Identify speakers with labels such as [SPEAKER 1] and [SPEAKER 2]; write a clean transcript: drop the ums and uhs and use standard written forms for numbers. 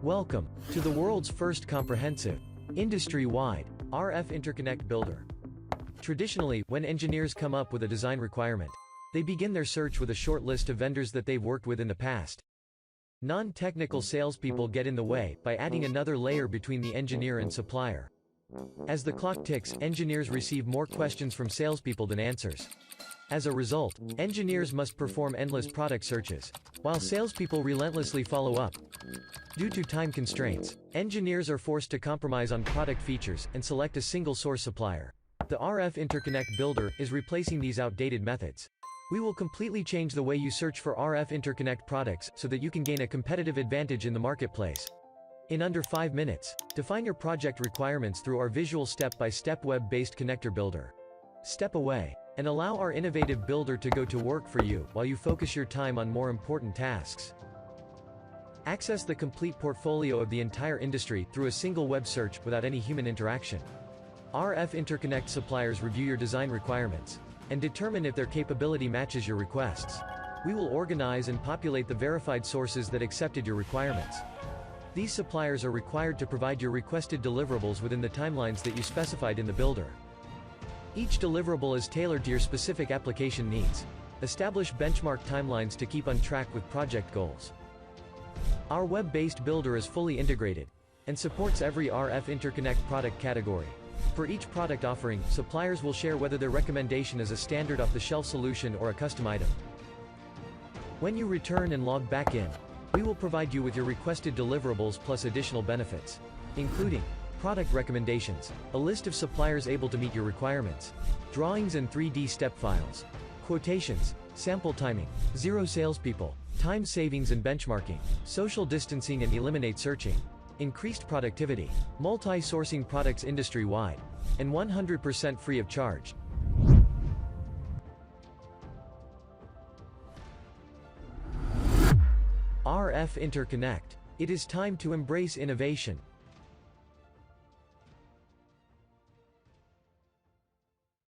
[SPEAKER 1] Welcome to the world's first comprehensive, industry-wide RF Interconnect Builder. Traditionally, when engineers come up with a design requirement, they begin their search with a short list of vendors that they've worked with in the past. Non-technical salespeople get in the way by adding another layer between the engineer and supplier. As the clock ticks, engineers receive more questions from salespeople than answers. As a result, engineers must perform endless product searches, while salespeople relentlessly follow up. Due to time constraints, engineers are forced to compromise on product features and select a single source supplier. The RF Interconnect Builder is replacing these outdated methods. We will completely change the way you search for RF interconnect products so that you can gain a competitive advantage in the marketplace. In under 5 minutes, define your project requirements through our visual step-by-step web-based connector builder. Step away and allow our innovative builder to go to work for you while you focus your time on more important tasks. Access the complete portfolio of the entire industry through a single web search without any human interaction. RF Interconnect suppliers review your design requirements and determine if their capability matches your requests. We will organize and populate the verified sources that accepted your requirements. These suppliers are required to provide your requested deliverables within the timelines that you specified in the builder. Each deliverable is tailored to your specific application needs. Establish benchmark timelines to keep on track with project goals. Our web-based builder is fully integrated and supports every RF interconnect product category. For each product offering, suppliers will share whether their recommendation is a standard off-the-shelf solution or a custom item. When you return and log back in, we will provide you with your requested deliverables plus additional benefits, including product recommendations, a list of suppliers able to meet your requirements, drawings and 3D step files, quotations, sample timing, zero salespeople, time savings and benchmarking, social distancing and eliminate searching, increased productivity, multi-sourcing products industry-wide, and 100% free of charge. RF Interconnect. It is time to embrace innovation.